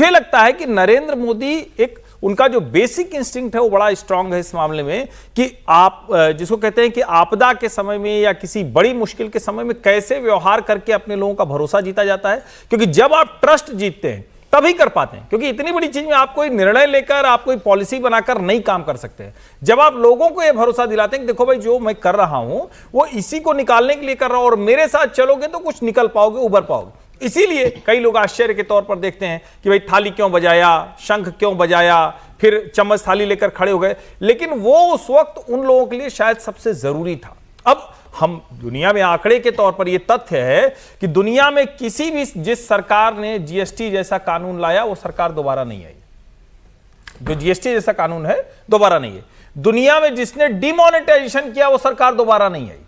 मुझे लगता है कि नरेंद्र मोदी उनका जो बेसिक इंस्टिंक्ट है वो बड़ा स्ट्रांग है इस मामले में कि आप जिसको कहते हैं कि आपदा के समय में या किसी बड़ी मुश्किल के समय में कैसे व्यवहार करके अपने लोगों का भरोसा जीता जाता है। क्योंकि जब आप ट्रस्ट जीतते हैं तभी कर पाते हैं, क्योंकि इतनी बड़ी चीज में आप कोई निर्णय लेकर, आप कोई पॉलिसी बनाकर नहीं काम कर सकते हैं। जब आप लोगों को यह भरोसा दिलाते हैं कि देखो भाई जो मैं कर रहा हूं वो इसी को निकालने के लिए कर रहा हूं और मेरे साथ चलोगे तो कुछ निकल पाओगे, उबर पाओगे। इसीलिए कई लोग आश्चर्य के तौर पर देखते हैं कि भाई थाली क्यों बजाया, शंख क्यों बजाया, फिर चम्मच थाली लेकर खड़े हो गए, लेकिन वो उस वक्त उन लोगों के लिए शायद सबसे जरूरी था। अब हम दुनिया में आंकड़े के तौर पर यह तथ्य है कि दुनिया में किसी भी जिस सरकार ने जीएसटी जैसा कानून लाया वो सरकार दोबारा नहीं आई। जो जीएसटी जैसा कानून है दोबारा नहीं है। दुनिया में जिसने डिमोनेटाइजेशन किया वो सरकार दोबारा नहीं आई।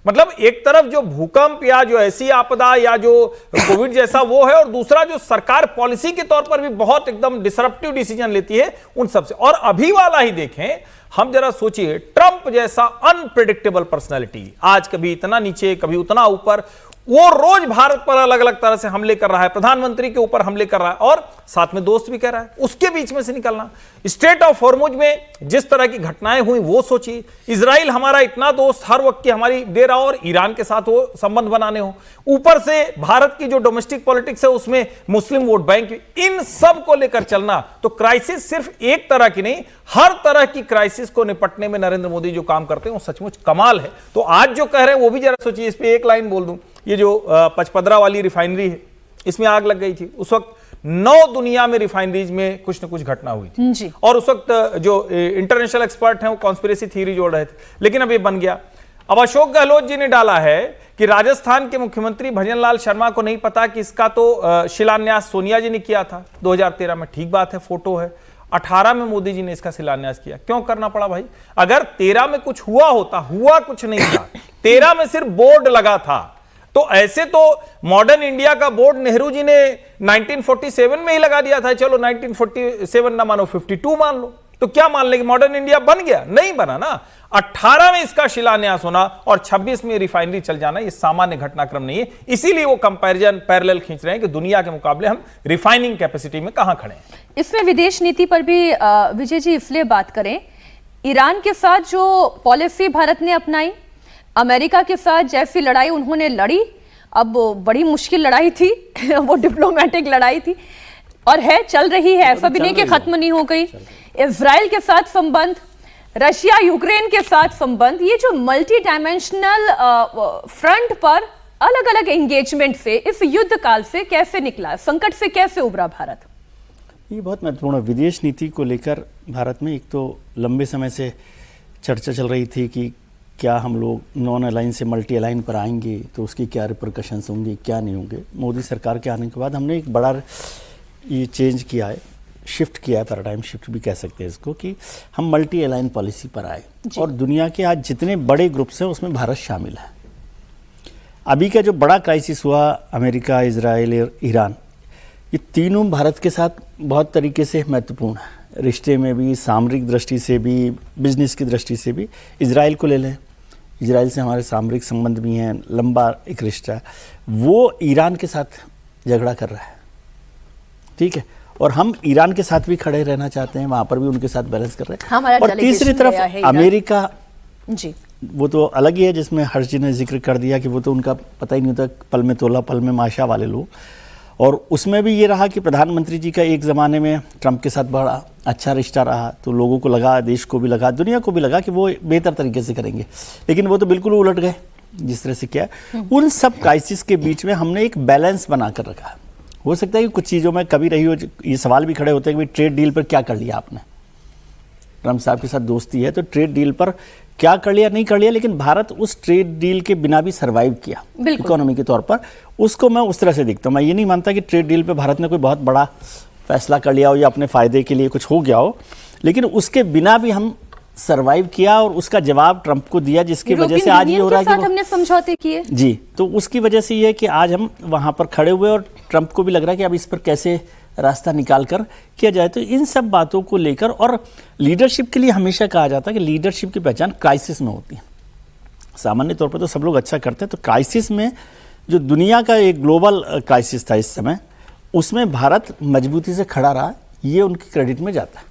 मतलब एक तरफ जो भूकंप या जो ऐसी आपदा या जो कोविड जैसा वो है, और दूसरा जो सरकार पॉलिसी के तौर पर भी बहुत एकदम डिसरप्टिव डिसीजन लेती है उन सबसे। और अभी वाला ही देखें, हम जरा सोचिए, ट्रंप जैसा अनप्रेडिक्टेबल पर्सनालिटी, आज कभी इतना नीचे कभी उतना ऊपर, वो रोज भारत पर अलग अलग तरह से हमले कर रहा है, प्रधानमंत्री के ऊपर हमले कर रहा है और साथ में दोस्त भी कह रहा है, उसके बीच में से निकलना। स्ट्रेट ऑफ हॉर्मुज में जिस तरह की घटनाएं हुई वो सोचिए। इजराइल हमारा इतना दोस्त हर वक्त की हमारी दे रहा और ईरान के साथ वो संबंध बनाने हो, ऊपर से भारत की जो डोमेस्टिक पॉलिटिक्स है उसमें मुस्लिम वोट बैंक, इन सब को लेकर चलना। तो क्राइसिस सिर्फ एक तरह की नहीं, हर तरह की क्राइसिस को निपटने में नरेंद्र मोदी जो काम करते हैं वो सचमुच कमाल है। तो आज जो कह रहे हैं वो भी जरा सोचिए। इस पे एक लाइन बोल दूं, ये जो पचपदरा वाली रिफाइनरी है इसमें आग लग गई थी, उस वक्त 9 दुनिया में रिफाइनरीज में कुछ न कुछ घटना हुई थी जी। और उस वक्त जो इंटरनेशनल एक्सपर्ट हैं वो कॉन्स्पिरेसी थ्योरी जोड़ रहे थे, लेकिन अब ये बन गया। अब अशोक गहलोत जी ने डाला है कि राजस्थान के मुख्यमंत्री भजनलाल शर्मा को नहीं पता कि इसका तो शिलान्यास सोनिया जी ने किया था 2013 में। ठीक बात है, फोटो है। 18 में मोदी जी ने इसका शिलान्यास किया। क्यों करना पड़ा भाई? अगर 13 में कुछ हुआ होता, हुआ कुछ नहीं था, 13 में सिर्फ बोर्ड लगा था। तो ऐसे तो मॉडर्न इंडिया का बोर्ड नेहरू जी ने 1947 में ही लगा दिया था। चलो 1947 ना मानो 52 मान लो, तो क्या मान लेंगे मॉडर्न इंडिया बन गया? नहीं बना ना। 18 में इसका शिलान्यास होना और 26 में रिफाइनरी चल जाना ये सामान्य घटनाक्रम नहीं है। इसीलिए वो कंपैरिजन पैरेलल खींच रहे हैं कि दुनिया के मुकाबले हम रिफाइनिंग कैपेसिटी में कहां खड़े हैं। इसमें विदेश नीति पर भी विजय जी इसलिए बात करें, ईरान के साथ जो पॉलिसी भारत ने अपनाई, अमेरिका के साथ जैसी लड़ाई उन्होंने लड़ी, अब बड़ी मुश्किल लड़ाई थी वो डिप्लोमेटिक लड़ाई थी और है, चल रही है, ऐसा भी नहीं कि खत्म नहीं हो गई। इजराइल के साथ संबंध, रशिया यूक्रेन के साथ संबंध, ये जो मल्टी डायमेंशनल फ्रंट पर अलग अलग एंगेजमेंट से इस युद्ध काल से कैसे निकला, संकट से कैसे उभरा भारत? ये बहुत महत्वपूर्ण है। विदेश नीति को लेकर भारत में एक तो लंबे समय से चर्चा चल रही थी कि क्या हम लोग नॉन अलाइन से मल्टी अलाइन पर आएंगे तो उसकी क्या रिपरकशंस होंगे, क्या नहीं होंगे। मोदी सरकार के आने के बाद हमने एक बड़ा ये चेंज किया है, शिफ्ट किया है, पैराडाइम शिफ्ट भी कह सकते हैं इसको, कि हम मल्टी अलाइन पॉलिसी पर आए और दुनिया के आज जितने बड़े ग्रुप्स हैं उसमें भारत शामिल है। अभी का जो बड़ा क्राइसिस हुआ, अमेरिका, इजराइल, ईरान, ये तीनों भारत के साथ बहुत तरीके से महत्वपूर्ण है, रिश्ते में भी, सामरिक दृष्टि से भी, बिजनेस की दृष्टि से भी। इजराइल को ले लें, इजराइल से हमारे सामरिक संबंध भी हैं, लंबा एक रिश्ता है। वो ईरान के साथ झगड़ा कर रहा है, ठीक है, और हम ईरान के साथ भी खड़े रहना चाहते हैं, वहाँ पर भी उनके साथ बैलेंस कर रहे हैं। और तीसरी तरफ अमेरिका जी, वो तो अलग ही है, जिसमें हर्ष जी ने जिक्र कर दिया कि वो तो उनका पता ही नहीं होता, पल में तोला पल में माशा वाले लोग। और उसमें भी ये रहा कि प्रधानमंत्री जी का एक ज़माने में ट्रंप के साथ बड़ा अच्छा रिश्ता रहा, तो लोगों को लगा, देश को भी लगा, दुनिया को भी लगा कि वो बेहतर तरीके से करेंगे, लेकिन वो तो बिल्कुल उलट गए जिस तरह से किया। उन सब क्राइसिस के बीच में हमने एक बैलेंस बना कर रखा। हो सकता है कि कुछ चीज़ों में कभी रही हो, ये सवाल भी खड़े होते हैं कि भाई ट्रेड डील पर क्या कर लिया आपने, ट्रंप साहब के साथ दोस्ती है तो ट्रेड डील पर क्या कर लिया, नहीं कर लिया, लेकिन भारत उस ट्रेड डील के बिना भी सर्वाइव किया इकोनॉमी के तौर पर। उसको मैं उस तरह से देखता हूँ। मैं ये नहीं मानता कि ट्रेड डील पे भारत ने कोई बहुत बड़ा फैसला कर लिया हो या अपने फ़ायदे के लिए कुछ हो गया हो, लेकिन उसके बिना भी हम सर्वाइव किया और उसका जवाब ट्रंप को दिया, जिसकी वजह से आज ये हो रहा है कि हमने समझौते किए जी। तो उसकी वजह से ये है कि आज हम वहाँ पर खड़े हुए और ट्रंप को भी लग रहा है कि अब इस पर कैसे रास्ता निकाल कर किया जाए। तो इन सब बातों को लेकर, और लीडरशिप के लिए हमेशा कहा जाता है कि लीडरशिप की पहचान क्राइसिस में होती है। सामान्य तौर पर तो सब लोग अच्छा करते हैं, तो क्राइसिस में जो दुनिया का एक ग्लोबल क्राइसिस था इस समय, उसमें भारत मजबूती से खड़ा रहा, ये उनकी क्रेडिट में जाता है।